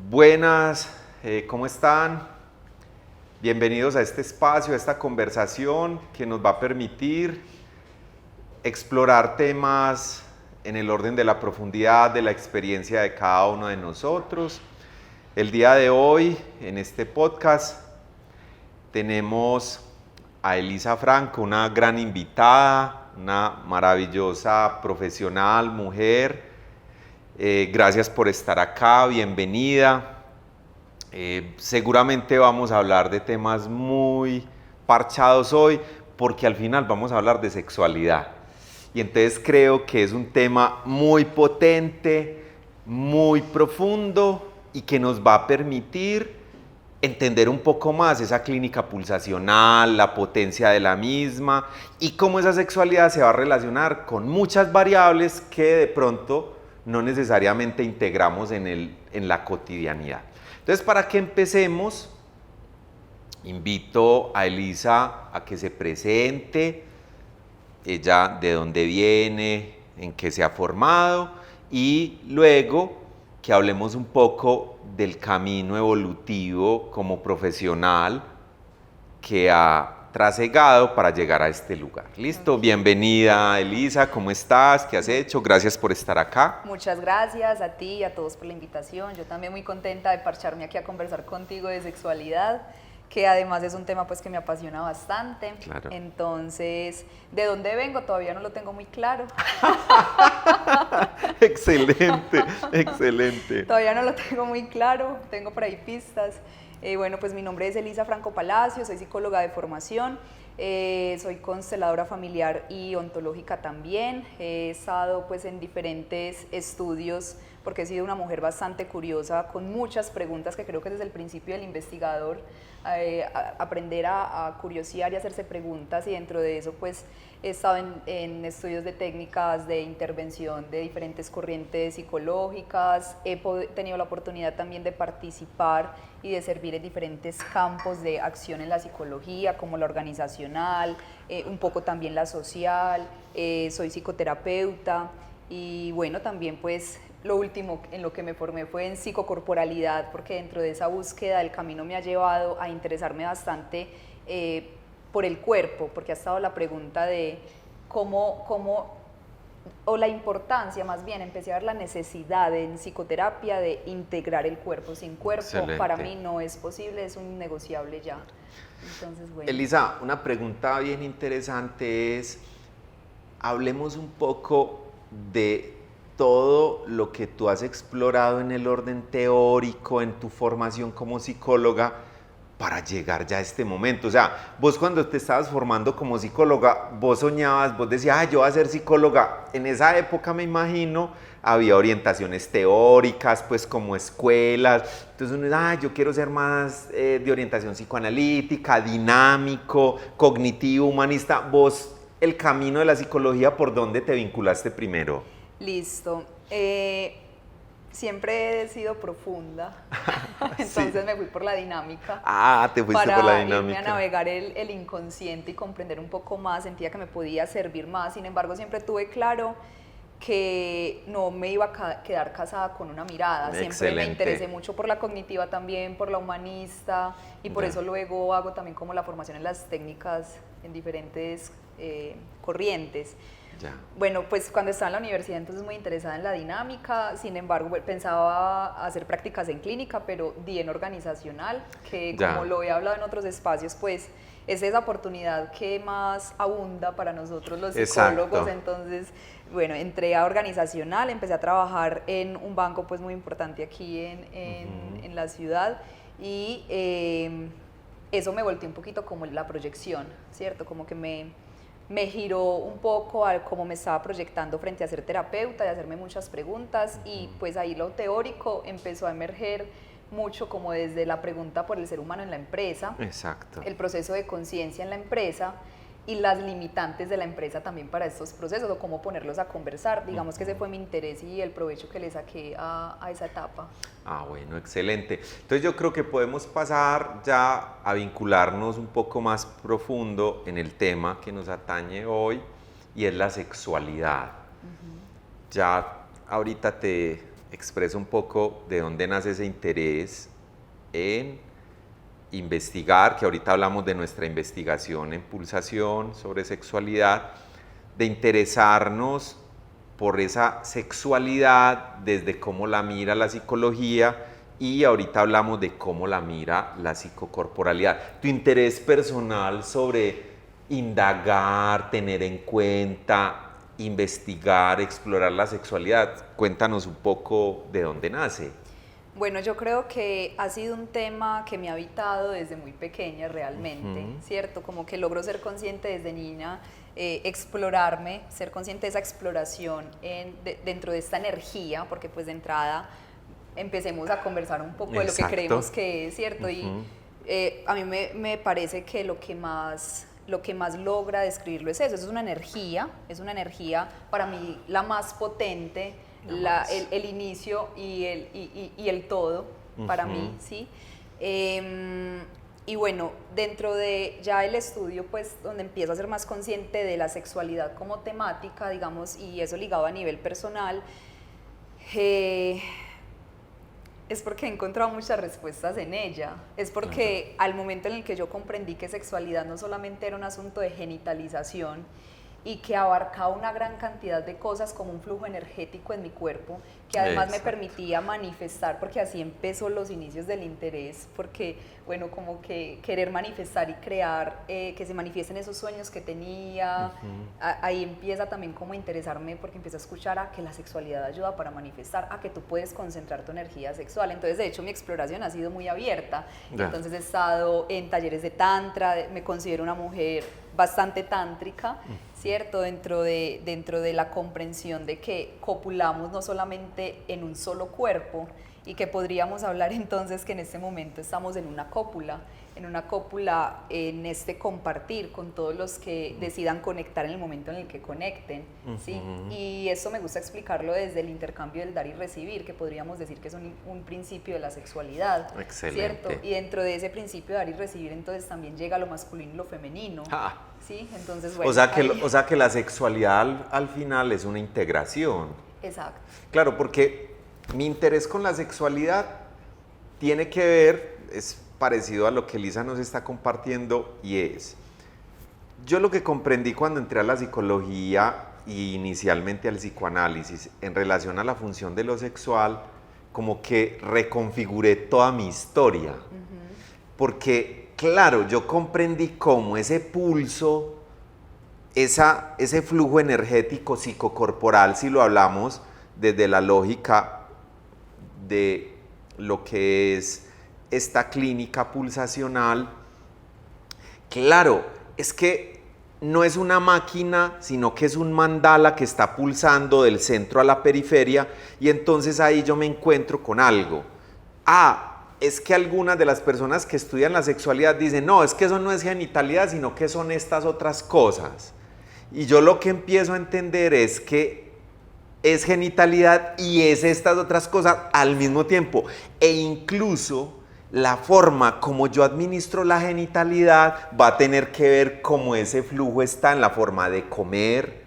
Buenas, ¿cómo están? Bienvenidos a este espacio, a esta conversación que nos va a permitir explorar temas en el orden de la profundidad de la experiencia de cada uno de nosotros. El día de hoy, en este podcast, tenemos a Elisa Franco, una gran invitada, una maravillosa profesional, mujer. Gracias por estar acá, bienvenida. Seguramente vamos a hablar de temas muy parchados hoy, porque al final vamos a hablar de sexualidad. Y entonces creo que es un tema muy potente, muy profundo y que nos va a permitir entender un poco más esa clínica pulsacional, la potencia de la misma y cómo esa sexualidad se va a relacionar con muchas variables que de pronto no necesariamente integramos en la cotidianidad. Entonces, para que empecemos, invito a Elisa a que se presente, ella de dónde viene, en qué se ha formado y luego que hablemos un poco del camino evolutivo como profesional que ha trasegado para llegar a este lugar. ¿Listo? Okay. Bienvenida, Elisa, ¿cómo estás? ¿Qué has hecho? Gracias por estar acá. Muchas gracias a ti y a todos por la invitación. Yo también muy contenta de parcharme aquí a conversar contigo de sexualidad, que además es un tema pues que me apasiona bastante. Claro. Entonces, ¿de dónde vengo? Todavía no lo tengo muy claro. Excelente, excelente. Todavía no lo tengo muy claro, tengo por ahí pistas. Bueno, pues mi nombre es Elisa Franco Palacio, soy psicóloga de formación, soy consteladora familiar y ontológica también. He estado pues en diferentes estudios porque he sido una mujer bastante curiosa, con muchas preguntas que creo que desde el principio del investigador, aprender a curiosear y hacerse preguntas, y dentro de eso pues he estado en estudios de técnicas de intervención de diferentes corrientes psicológicas, he tenido la oportunidad también de participar y de servir en diferentes campos de acción en la psicología, como la organizacional, un poco también la social, soy psicoterapeuta y bueno, también pues lo último en lo que me formé fue en psicocorporalidad, porque dentro de esa búsqueda el camino me ha llevado a interesarme bastante por el cuerpo, porque ha estado la pregunta de o la importancia más bien, empecé a ver la necesidad en psicoterapia de integrar el cuerpo. Sin cuerpo, excelente, para mí no es posible, es un innegociable ya. Entonces, bueno. Elisa, una pregunta bien interesante es, hablemos un poco de todo lo que tú has explorado en el orden teórico, en tu formación como psicóloga, para llegar ya a este momento. O sea, vos cuando te estabas formando como psicóloga, vos soñabas, vos decías, yo voy a ser psicóloga. En esa época, me imagino, había orientaciones teóricas, pues como escuelas. Entonces uno dice, yo quiero ser más de orientación psicoanalítica, dinámico, cognitivo, humanista. Vos, el camino de la psicología, ¿por dónde te vinculaste primero? Listo. Siempre he sido profunda, entonces sí, me fui por la dinámica. Te fuiste por la dinámica. Para irme a navegar el inconsciente y comprender un poco más, sentía que me podía servir más. Sin embargo, siempre tuve claro que no me iba a quedar casada con una mirada. Siempre excelente, me interesé mucho por la cognitiva también, por la humanista, y por eso luego hago también como la formación en las técnicas en diferentes corrientes. Ya. Bueno, pues cuando estaba en la universidad entonces muy interesada en la dinámica, sin embargo pensaba hacer prácticas en clínica, pero di en organizacional, que como lo he hablado en otros espacios, pues es esa oportunidad que más abunda para nosotros los psicólogos. Exacto. Entonces, bueno, entré a organizacional, empecé a trabajar en un banco pues muy importante aquí en la ciudad, y eso me volteó un poquito como la proyección, ¿cierto? Como que me giró un poco a cómo me estaba proyectando frente a ser terapeuta y hacerme muchas preguntas, y pues ahí lo teórico empezó a emerger mucho como desde la pregunta por el ser humano en la empresa. Exacto. El proceso de conciencia en la empresa y las limitantes de la empresa también para estos procesos, o cómo ponerlos a conversar. Digamos que ese fue mi interés y el provecho que le saqué a esa etapa. Bueno, excelente. Entonces yo creo que podemos pasar ya a vincularnos un poco más profundo en el tema que nos atañe hoy, y es la sexualidad. Ya ahorita te expresa un poco de dónde nace ese interés en investigar, que ahorita hablamos de nuestra investigación en Pulsación sobre sexualidad, de interesarnos por esa sexualidad desde cómo la mira la psicología, y ahorita hablamos de cómo la mira la psicocorporalidad. Tu interés personal sobre indagar, tener en cuenta, investigar, explorar la sexualidad, cuéntanos un poco de dónde nace. Bueno, yo creo que ha sido un tema que me ha habitado desde muy pequeña realmente, ¿cierto? Como que logro ser consciente desde niña, explorarme, ser consciente de esa exploración dentro de esta energía, porque pues de entrada empecemos a conversar un poco de lo que creemos que es, ¿cierto? Y a mí me parece que lo que más logra describirlo es eso, es una energía para mí la más potente, el inicio y el todo para mí, ¿sí? Y bueno, dentro de ya el estudio, pues donde empiezo a ser más consciente de la sexualidad como temática, digamos, y eso ligado a nivel personal, es porque he encontrado muchas respuestas en ella, es porque al momento en el que yo comprendí que sexualidad no solamente era un asunto de genitalización y que abarcaba una gran cantidad de cosas como un flujo energético en mi cuerpo, que además me permitía manifestar, porque así empezó los inicios del interés, porque bueno, como que querer manifestar y crear, que se manifiesten esos sueños que tenía, ahí empieza también como a interesarme, porque empiezo a escuchar que la sexualidad ayuda para manifestar, que tú puedes concentrar tu energía sexual. Entonces de hecho mi exploración ha sido muy abierta, entonces he estado en talleres de tantra, me considero una mujer bastante tántrica, ¿cierto? Dentro de la comprensión de que copulamos no solamente en un solo cuerpo, y que podríamos hablar entonces que en este momento estamos en una cópula, en este compartir con todos los que decidan conectar en el momento en el que conecten, ¿sí? Y eso me gusta explicarlo desde el intercambio del dar y recibir, que podríamos decir que es un principio de la sexualidad, ¿cierto? Y dentro de ese principio de dar y recibir, entonces también llega lo masculino y lo femenino, ¿sí? Entonces, bueno, o sea que la sexualidad al final es una integración. Exacto. Claro, porque mi interés con la sexualidad tiene que ver, es parecido a lo que Elisa nos está compartiendo, y es, yo lo que comprendí cuando entré a la psicología y inicialmente al psicoanálisis en relación a la función de lo sexual, como que reconfiguré toda mi historia, porque claro, yo comprendí cómo ese pulso, ese flujo energético psicocorporal, si lo hablamos desde la lógica de lo que es esta clínica pulsacional, claro, es que no es una máquina, sino que es un mandala que está pulsando del centro a la periferia, y entonces ahí yo me encuentro con algo. Es que algunas de las personas que estudian la sexualidad dicen, no, es que eso no es genitalidad, sino que son estas otras cosas. Y yo lo que empiezo a entender es que es genitalidad y es estas otras cosas al mismo tiempo, e incluso la forma como yo administro la genitalidad va a tener que ver cómo ese flujo está en la forma de comer,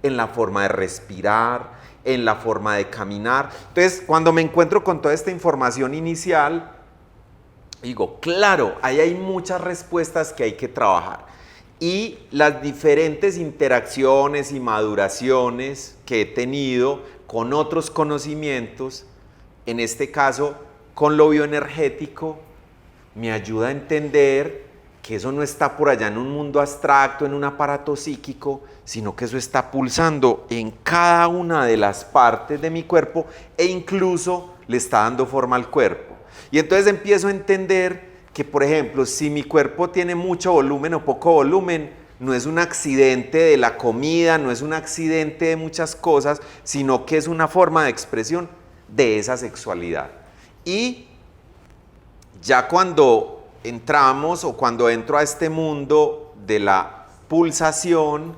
en la forma de respirar, en la forma de caminar. Entonces, cuando me encuentro con toda esta información inicial, digo, claro, ahí hay muchas respuestas que hay que trabajar. Y las diferentes interacciones y maduraciones que he tenido con otros conocimientos, en este caso con lo bioenergético, me ayuda a entender que eso no está por allá en un mundo abstracto, en un aparato psíquico, sino que eso está pulsando en cada una de las partes de mi cuerpo, e incluso le está dando forma al cuerpo. Y entonces empiezo a entender que, por ejemplo, si mi cuerpo tiene mucho volumen o poco volumen, no es un accidente de la comida, no es un accidente de muchas cosas, sino que es una forma de expresión de esa sexualidad. Y ya cuando entramos o cuando entro a este mundo de la pulsación,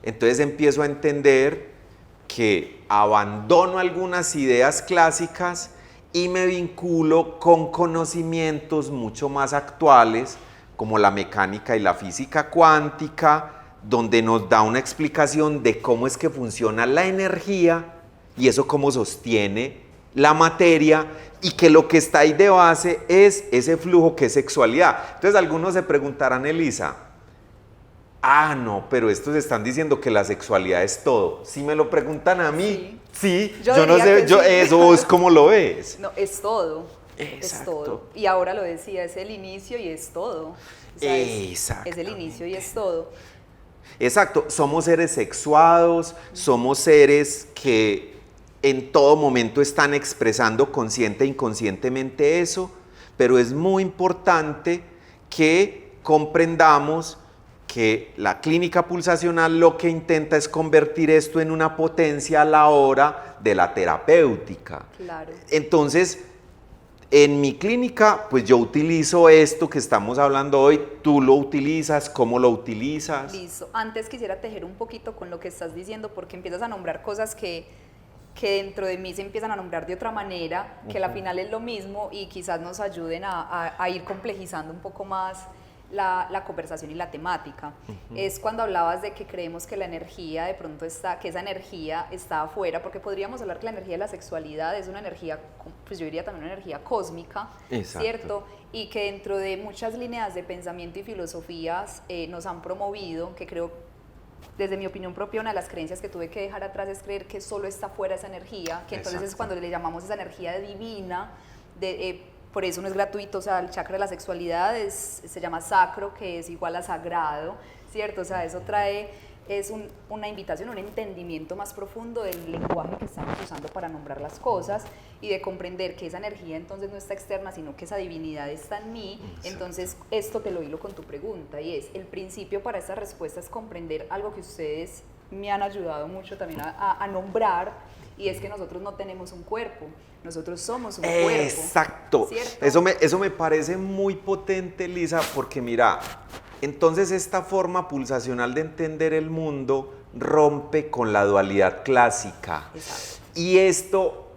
entonces empiezo a entender que abandono algunas ideas clásicas y me vinculo con conocimientos mucho más actuales, como la mecánica y la física cuántica, donde nos da una explicación de cómo es que funciona la energía y eso cómo sostiene la materia, y que lo que está ahí de base es ese flujo que es sexualidad. Entonces algunos se preguntarán, Elisa, no, pero estos están diciendo que la sexualidad es todo. Si me lo preguntan a mí, sí, yo no sé, sí. eso es como lo ves. No, es todo. Exacto. Es todo. Y ahora lo decía, es el inicio y es todo. O sea, es el inicio y es todo. Exacto, somos seres sexuados, somos seres que en todo momento están expresando consciente e inconscientemente eso, pero es muy importante que comprendamos que la clínica pulsacional lo que intenta es convertir esto en una potencia a la hora de la terapéutica. Claro. Entonces, en mi clínica, pues yo utilizo esto que estamos hablando hoy. ¿Tú lo utilizas? ¿Cómo lo utilizas? Listo. Antes quisiera tejer un poquito con lo que estás diciendo, porque empiezas a nombrar cosas que dentro de mí se empiezan a nombrar de otra manera, que al final es lo mismo y quizás nos ayuden a ir complejizando un poco más la conversación y la temática. Es cuando hablabas de que creemos que la energía de pronto está, que esa energía está afuera, porque podríamos hablar que la energía de la sexualidad es una energía, pues yo diría también una energía cósmica, exacto, ¿cierto? Y que dentro de muchas líneas de pensamiento y filosofías nos han promovido, que creo, desde mi opinión propia, una de las creencias que tuve que dejar atrás es creer que solo está fuera esa energía, que entonces es cuando le llamamos esa energía divina, por eso no es gratuito, o sea, el chakra de la sexualidad se llama sacro, que es igual a sagrado, ¿cierto? O sea, eso trae, una invitación, un entendimiento más profundo del lenguaje que estamos usando para nombrar las cosas y de comprender que esa energía entonces no está externa, sino que esa divinidad está en mí. Exacto. Entonces, esto te lo hilo con tu pregunta, y es, el principio para esta respuesta es comprender algo que ustedes me han ayudado mucho también a nombrar, y es que nosotros no tenemos un cuerpo, nosotros somos un cuerpo. Exacto. Eso me parece muy potente, Lisa, porque mira, entonces esta forma pulsacional de entender el mundo rompe con la dualidad clásica. Exacto. Y esto,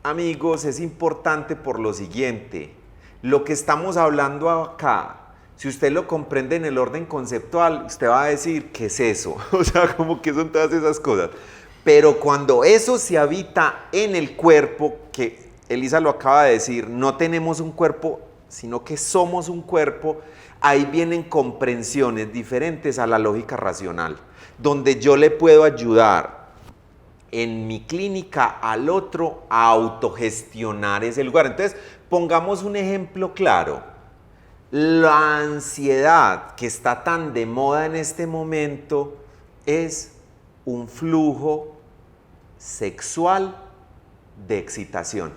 amigos, es importante por lo siguiente. Lo que estamos hablando acá, si usted lo comprende en el orden conceptual, usted va a decir, ¿qué es eso? O sea, como que son todas esas cosas. Pero cuando eso se habita en el cuerpo, que Elisa lo acaba de decir, no tenemos un cuerpo, sino que somos un cuerpo, ahí vienen comprensiones diferentes a la lógica racional, donde yo le puedo ayudar en mi clínica al otro a autogestionar ese lugar. Entonces, pongamos un ejemplo claro. La ansiedad que está tan de moda en este momento es un flujo sexual de excitación.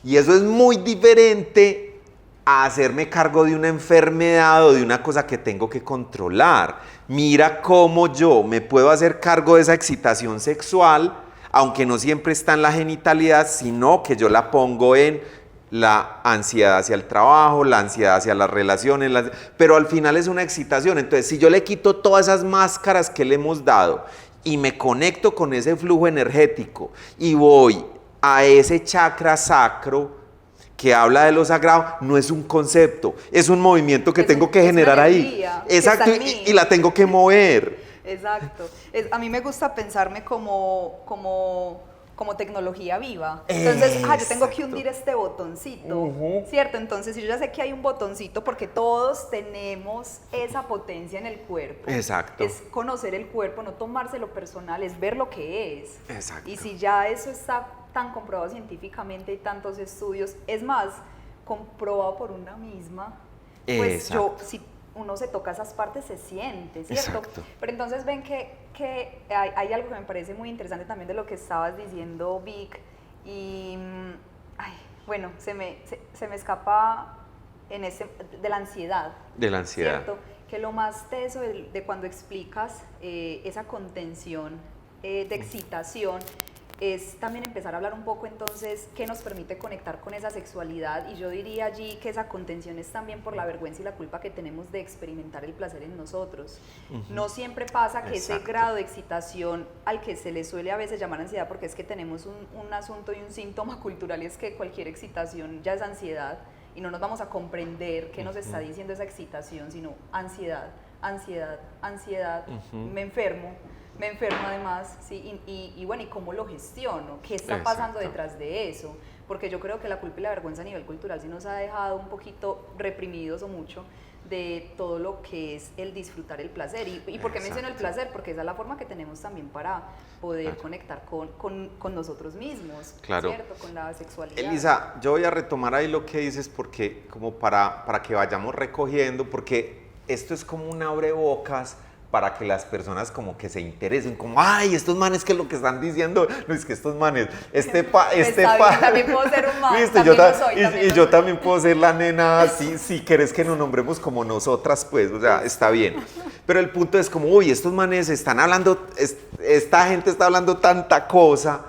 Y eso es muy diferente a hacerme cargo de una enfermedad o de una cosa que tengo que controlar. Mira cómo yo me puedo hacer cargo de esa excitación sexual, aunque no siempre está en la genitalidad, sino que yo la pongo en la ansiedad hacia el trabajo, la ansiedad hacia las relaciones, pero al final es una excitación. Entonces, si yo le quito todas esas máscaras que le hemos dado y me conecto con ese flujo energético y voy a ese chakra sacro que habla de lo sagrado, no es un concepto, es un movimiento que tengo que generar ahí. Exacto, y la tengo que mover. Exacto. A mí me gusta pensarme como tecnología viva. Entonces, yo tengo que hundir este botoncito, ¿cierto? Entonces, si yo ya sé que hay un botoncito, porque todos tenemos esa potencia en el cuerpo. Exacto. Es conocer el cuerpo, no tomárselo personal, es ver lo que es. Exacto. Y si ya eso está tan comprobado científicamente y tantos estudios, es más, comprobado por una misma, pues si uno se toca esas partes, se siente, ¿cierto? Exacto. Pero entonces ven que hay algo que me parece muy interesante también de lo que estabas diciendo, Vic, y bueno, se me escapa de la ansiedad. De la ansiedad. ¿Cierto? Que lo más teso de cuando explicas esa contención de excitación es también empezar a hablar un poco entonces qué nos permite conectar con esa sexualidad, y yo diría allí que esa contención es también por la vergüenza y la culpa que tenemos de experimentar el placer en nosotros. No siempre pasa que ese grado de excitación al que se le suele a veces llamar ansiedad, porque es que tenemos un asunto y un síntoma cultural, y es que cualquier excitación ya es ansiedad, y no nos vamos a comprender qué nos está diciendo esa excitación, sino ansiedad, ansiedad, ansiedad, me me enfermo además, sí, y bueno, ¿y cómo lo gestiono? ¿Qué está pasando detrás de eso? Porque yo creo que la culpa y la vergüenza a nivel cultural sí nos ha dejado un poquito reprimidos o mucho de todo lo que es el disfrutar el placer. ¿Y por qué menciono el placer? Porque esa es la forma que tenemos también para poder conectar con nosotros mismos, ¿cierto? Con la sexualidad. Elisa, yo voy a retomar ahí lo que dices porque como para que vayamos recogiendo, porque esto es como un abrebocas para que las personas como que se interesen, como, ay, estos manes, ¿qué es lo que están diciendo? No, es que estos manes, también puedo ser un man, yo también puedo ser la nena, si querés que nos nombremos como nosotras, pues, o sea, está bien. Pero el punto es como, uy, estos manes están hablando, esta gente está hablando tanta cosa.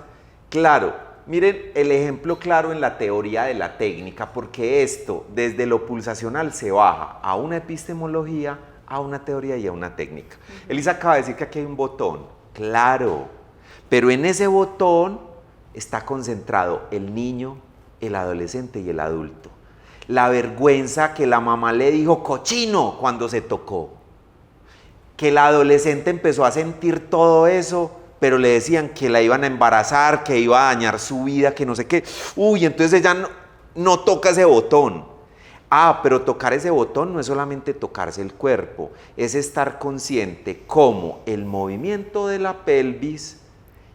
Claro, miren el ejemplo claro en la teoría de la técnica, porque esto, desde lo pulsacional, se baja a una epistemología, a una teoría y a una técnica. Elisa acaba de decir que aquí hay un botón, claro, pero en ese botón está concentrado el niño, el adolescente y el adulto. La vergüenza que la mamá le dijo cochino cuando se tocó, que el adolescente empezó a sentir todo eso, pero le decían que la iban a embarazar, que iba a dañar su vida, que no sé qué. Uy, entonces ella no toca ese botón. Pero tocar ese botón no es solamente tocarse el cuerpo, es estar consciente cómo el movimiento de la pelvis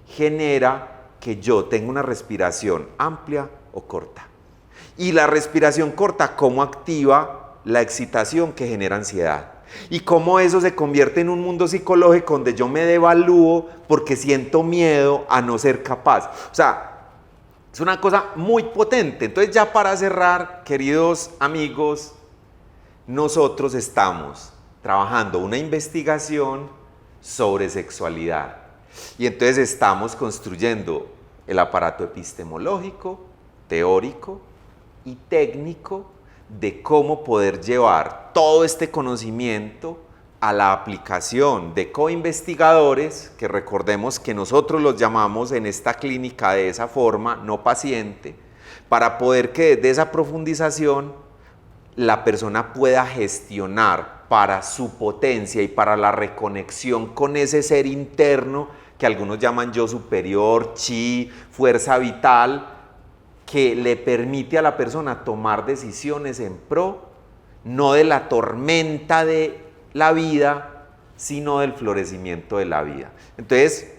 genera que yo tenga una respiración amplia o corta. Y la respiración corta, cómo activa la excitación que genera ansiedad. Y cómo eso se convierte en un mundo psicológico donde yo me devalúo porque siento miedo a no ser capaz. O sea, es una cosa muy potente. Entonces, ya para cerrar, queridos amigos, nosotros estamos trabajando una investigación sobre sexualidad. Y entonces estamos construyendo el aparato epistemológico, teórico y técnico de cómo poder llevar todo este conocimiento a la aplicación de coinvestigadores, que recordemos que nosotros los llamamos en esta clínica de esa forma, no paciente, para poder que desde esa profundización la persona pueda gestionar para su potencia y para la reconexión con ese ser interno que algunos llaman yo superior, chi, fuerza vital, que le permite a la persona tomar decisiones en pro, no de la tormenta de la vida, sino del florecimiento de la vida. Entonces,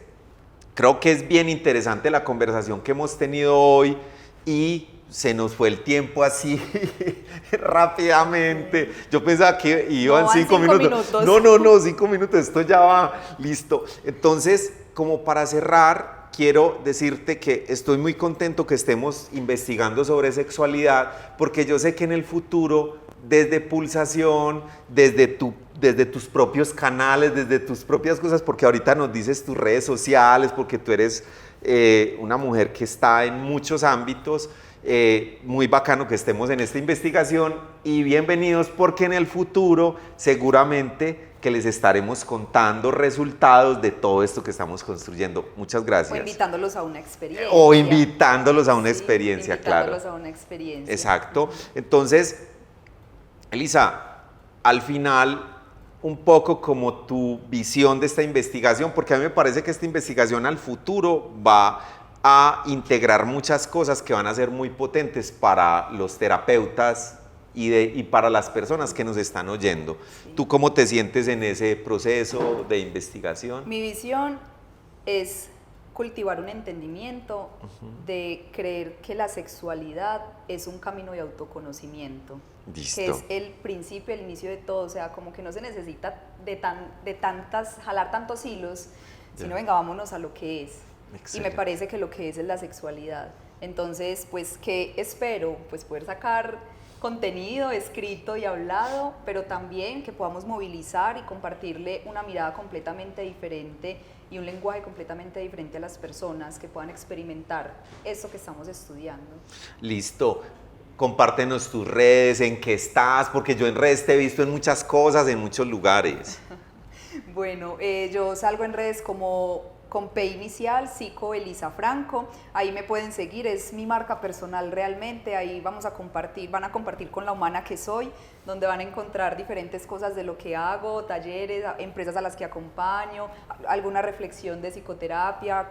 creo que es bien interesante la conversación que hemos tenido hoy y se nos fue el tiempo así rápidamente. Yo pensaba que iban 5 minutos. No, 5 minutos, esto ya va listo. Entonces, como para cerrar, quiero decirte que estoy muy contento que estemos investigando sobre sexualidad, porque yo sé que en el futuro, desde pulsación, desde tus propios canales, desde tus propias cosas, porque ahorita nos dices tus redes sociales, porque tú eres una mujer que está en muchos ámbitos, muy bacano que estemos en esta investigación y bienvenidos porque en el futuro seguramente que les estaremos contando resultados de todo esto que estamos construyendo. Muchas gracias. O invitándolos a una experiencia. O invitándolos a una experiencia, invitándolos a una experiencia. Exacto. Entonces, Elisa, al final, un poco como tu visión de esta investigación, porque a mí me parece que esta investigación al futuro va a integrar muchas cosas que van a ser muy potentes para los terapeutas y para las personas que nos están oyendo. Sí. ¿Tú cómo te sientes en ese proceso de investigación? Mi visión es cultivar un entendimiento de creer que la sexualidad es un camino de autoconocimiento. Listo. Que es el principio, el inicio de todo, o sea, como que no se necesita jalar tantos hilos, sino venga, vámonos a lo que es. Excelente. Y me parece que lo que es la sexualidad. Entonces, pues, ¿qué espero? Pues poder sacar contenido escrito y hablado, pero también que podamos movilizar y compartirle una mirada completamente diferente y un lenguaje completamente diferente a las personas que puedan experimentar esto que estamos estudiando. Listo. Compártenos tus redes, en qué estás, porque yo en redes te he visto en muchas cosas, en muchos lugares. Bueno, yo salgo en redes como con P inicial, Psico Elisa Franco, ahí me pueden seguir, es mi marca personal realmente, ahí van a compartir con la humana que soy, donde van a encontrar diferentes cosas de lo que hago, talleres, empresas a las que acompaño, alguna reflexión de psicoterapia,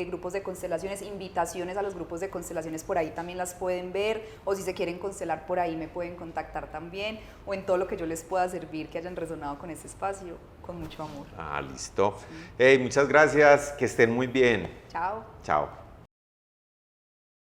grupos de constelaciones, invitaciones a los grupos de constelaciones, por ahí también las pueden ver, o si se quieren constelar por ahí me pueden contactar también, o en todo lo que yo les pueda servir, que hayan resonado con este espacio, con mucho amor. Listo. Hey, muchas gracias, que estén muy bien. Chao. Chao.